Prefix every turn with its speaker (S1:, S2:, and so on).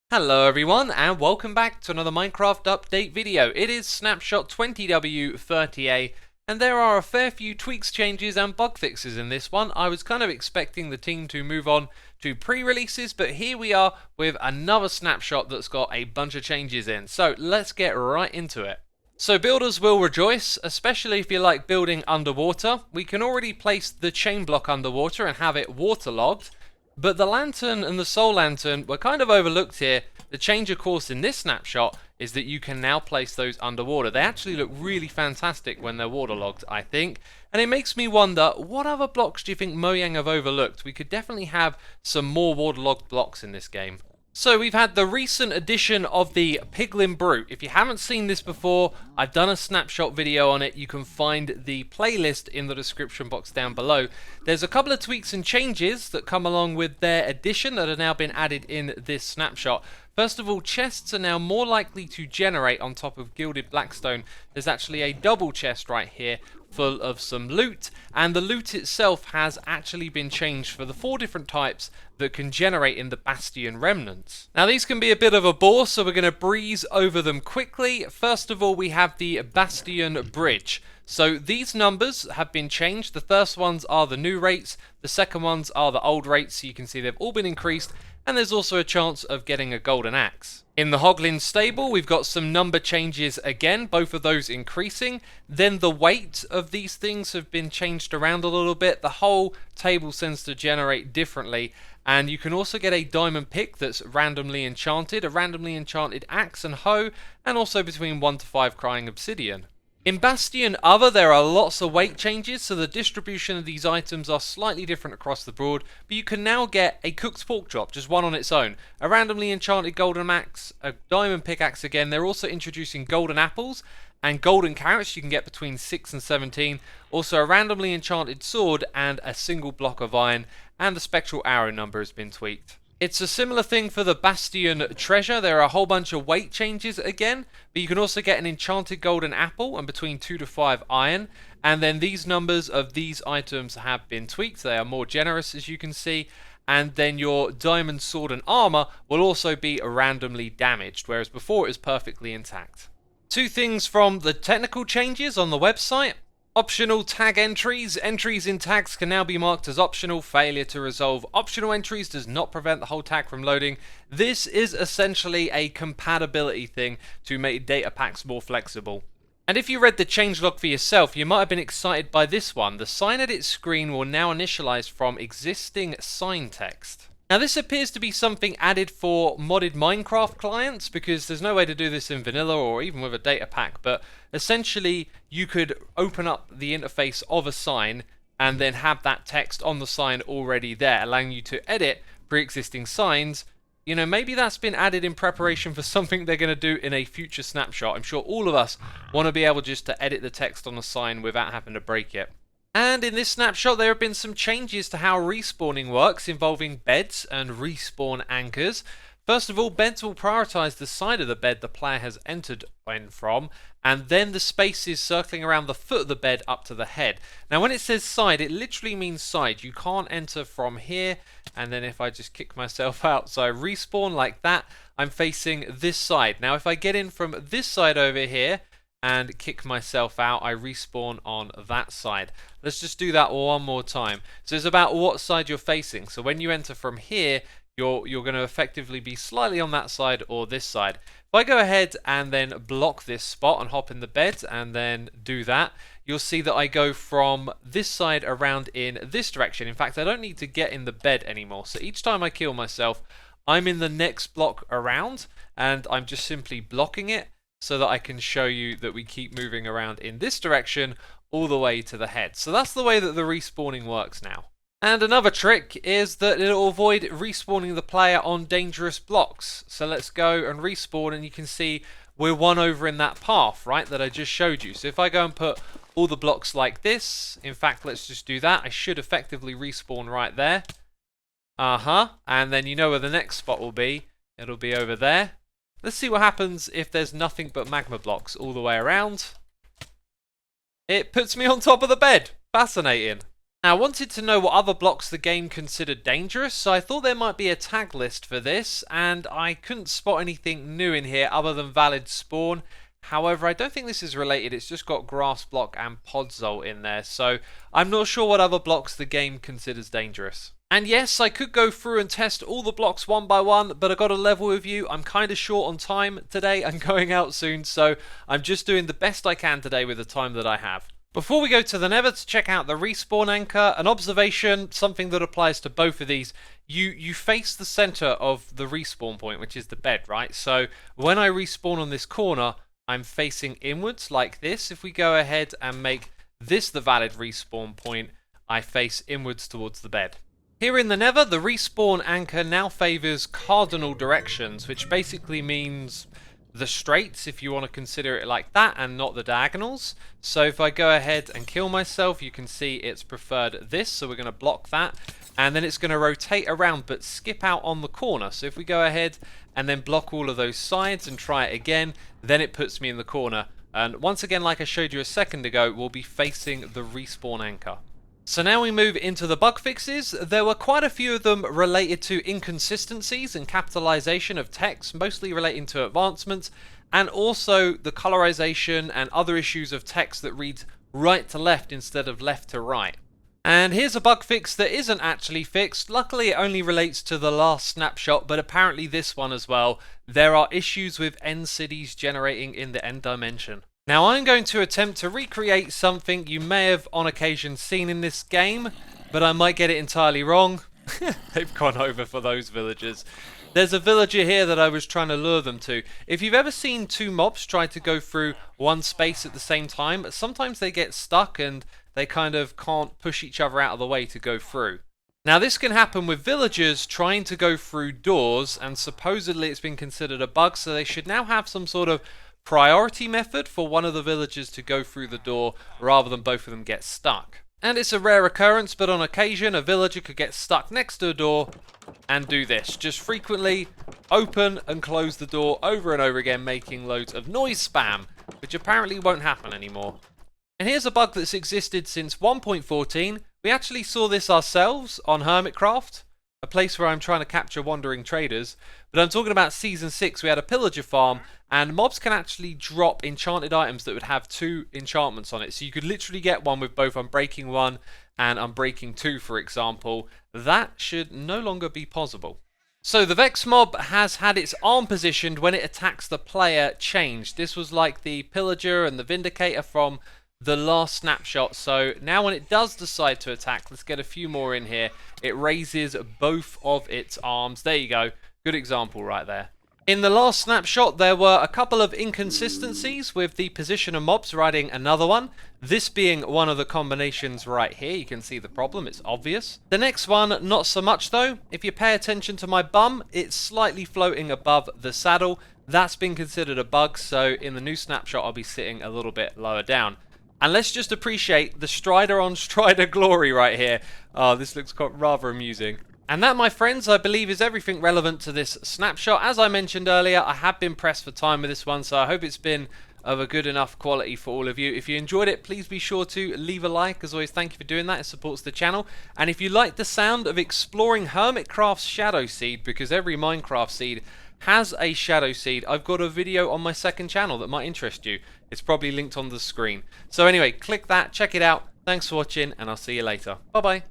S1: Hello everyone and welcome back to another Minecraft update video. It is Snapshot 20w30a and there are a fair few tweaks, changes and bug fixes in this one. I was kind of expecting the team to move on to pre-releases, but here we are with another snapshot that's got a bunch of changes in. So let's get right into it. So builders will rejoice, especially if you like building underwater. We can already place the chain block underwater and have it waterlogged. But the lantern and the soul lantern were kind of overlooked here. The change of course in this snapshot is that you can now place those underwater. They actually look really fantastic when they're waterlogged, I think. And it makes me wonder, what other blocks do you think Mojang have overlooked? We could definitely have some more waterlogged blocks in this game. So we've had the recent addition of the Piglin Brute. If you haven't seen this before, I've done a snapshot video on it. You can find the playlist in the description box down below. There's a couple of tweaks and changes that come along with their addition that have now been added in this snapshot. First of all, chests are now more likely to generate on top of gilded blackstone. There's actually a double chest right here full of some loot, and the loot itself has actually been changed for the 4 different types that can generate in the Bastion Remnants. Now these can be a bit of a bore, so we're going to breeze over them quickly. First of all, we have the Bastion Bridge. So these numbers have been changed. The first ones are the new rates, the second ones are the old rates, so you can see they've all been increased, and there's also a chance of getting a golden axe. In the Hoglin stable, we've got some number changes again, both of those increasing. Then the weight of these things have been changed around a little bit. The whole table tends to generate differently, and you can also get a diamond pick that's randomly enchanted, a randomly enchanted axe and hoe, and also between 1 to 5 crying obsidian. In Bastion Other, there are lots of weight changes, so the distribution of these items are slightly different across the board, but you can now get a cooked pork chop, just one on its own, a randomly enchanted golden axe, a diamond pickaxe again. They're also introducing golden apples and golden carrots you can get between 6 and 17, also a randomly enchanted sword and a single block of iron, and the spectral arrow number has been tweaked. It's a similar thing for the Bastion treasure. There are a whole bunch of weight changes again, but you can also get an enchanted golden apple and between 2 to 5 iron, and then these numbers of these items have been tweaked. They are more generous, as you can see, and then your diamond sword and armor will also be randomly damaged, whereas before it was perfectly intact. 2 things from the technical changes on the website. Optional tag entries. Entries in tags can now be marked as optional. Failure to resolve optional entries does not prevent the whole tag from loading. This is essentially a compatibility thing to make data packs more flexible. And if you read the changelog for yourself, you might have been excited by this one. The sign edit screen will now initialize from existing sign text. Now this appears to be something added for modded Minecraft clients, because there's no way to do this in vanilla or even with a data pack, but essentially you could open up the interface of a sign and then have that text on the sign already there, allowing you to edit pre-existing signs. You know, maybe that's been added in preparation for something they're going to do in a future snapshot. I'm sure all of us want to be able just to edit the text on a sign without having to break it. And in this snapshot there have been some changes to how respawning works, involving beds and respawn anchors. First of all, beds will prioritise the side of the bed the player has entered in from, and then the spaces circling around the foot of the bed up to the head. Now when it says side, it literally means side. You can't enter from here, and then if I just kick myself out, so I respawn like that, I'm facing this side. Now if I get in from this side over here, and kick myself out, I respawn on that side. Let's just do that one more time. So it's about what side you're facing. So when you enter from here, you're going to effectively be slightly on that side or this side. If I go ahead and then block this spot and hop in the bed and then do that, you'll see that I go from this side around in this direction. In fact, I don't need to get in the bed anymore. So each time I kill myself, I'm in the next block around, and I'm just simply blocking it, so that I can show you that we keep moving around in this direction all the way to the head. So that's the way that the respawning works now. And another trick is that it'll avoid respawning the player on dangerous blocks. So let's go and respawn, and you can see we're one over in that path, right, that I just showed you. So if I go and put all the blocks like this, in fact let's just do that, I should effectively respawn right there. And then you know where the next spot will be. It'll be over there. Let's see what happens if there's nothing but magma blocks all the way around. It puts me on top of the bed. Fascinating. Now, I wanted to know what other blocks the game considered dangerous, so I thought there might be a tag list for this, and I couldn't spot anything new in here other than valid spawn. However, I don't think this is related, it's just got grass block and podzol in there, so I'm not sure what other blocks the game considers dangerous. And yes, I could go through and test all the blocks one by one, but I got to level with you. I'm kind of short on time today. I'm going out soon, so I'm just doing the best I can today with the time that I have. Before we go to the Nether to check out the respawn anchor, an observation, something that applies to both of these. You face the center of the respawn point, which is the bed, right? So when I respawn on this corner, I'm facing inwards like this. If we go ahead and make this the valid respawn point, I face inwards towards the bed. Here in the Nether, the respawn anchor now favors cardinal directions, which basically means the straights, if you want to consider it like that, and not the diagonals. So if I go ahead and kill myself, you can see it's preferred this, so we're going to block that, and then it's going to rotate around but skip out on the corner. So if we go ahead and then block all of those sides and try it again, then it puts me in the corner. And once again, like I showed you a second ago, we'll be facing the respawn anchor. So now we move into the bug fixes. There were quite a few of them related to inconsistencies and capitalization of text, mostly relating to advancements, and also the colorization and other issues of text that reads right to left instead of left to right. And here's a bug fix that isn't actually fixed. Luckily, it only relates to the last snapshot, but apparently this one as well. There are issues with end cities generating in the end dimension. Now I'm going to attempt to recreate something you may have on occasion seen in this game, but I might get it entirely wrong. They've gone over for those villagers. There's a villager here that I was trying to lure them to. If you've ever seen two mobs try to go through one space at the same time, sometimes they get stuck and they kind of can't push each other out of the way to go through. Now this can happen with villagers trying to go through doors, and supposedly it's been considered a bug, so they should now have some sort of priority method for one of the villagers to go through the door rather than both of them get stuck. And it's a rare occurrence, but on occasion a villager could get stuck next to a door and do this. Just frequently open and close the door over and over again, making loads of noise spam, which apparently won't happen anymore. And here's a bug that's existed since 1.14. We actually saw this ourselves on Hermitcraft, a place where I'm trying to capture wandering traders, but I'm talking about Season 6. We had a Pillager farm, and mobs can actually drop enchanted items that would have 2 enchantments on it. So you could literally get one with both Unbreaking 1 and Unbreaking 2, for example. That should no longer be possible. So the Vex mob has had its arm positioned when it attacks the player changed. This was like the Pillager and the Vindicator from the last snapshot. So now when it does decide to attack, let's get a few more in here. It raises both of its arms. There you go. Good example right there. In the last snapshot, there were a couple of inconsistencies with the position of mobs riding another one. This being one of the combinations right here. You can see the problem, it's obvious. The next one, not so much though. If you pay attention to my bum, it's slightly floating above the saddle. That's been considered a bug, so in the new snapshot, I'll be sitting a little bit lower down. And let's just appreciate the Strider on Strider glory right here. Oh, this looks rather amusing. And that, my friends, I believe is everything relevant to this snapshot. As I mentioned earlier, I have been pressed for time with this one, so I hope it's been of a good enough quality for all of you. If you enjoyed it, please be sure to leave a like. As always, thank you for doing that. It supports the channel. And if you like the sound of exploring Hermitcraft's Shadow Seed, because every Minecraft seed has a Shadow Seed, I've got a video on my second channel that might interest you. It's probably linked on the screen. So anyway, click that, check it out. Thanks for watching, and I'll see you later. Bye-bye.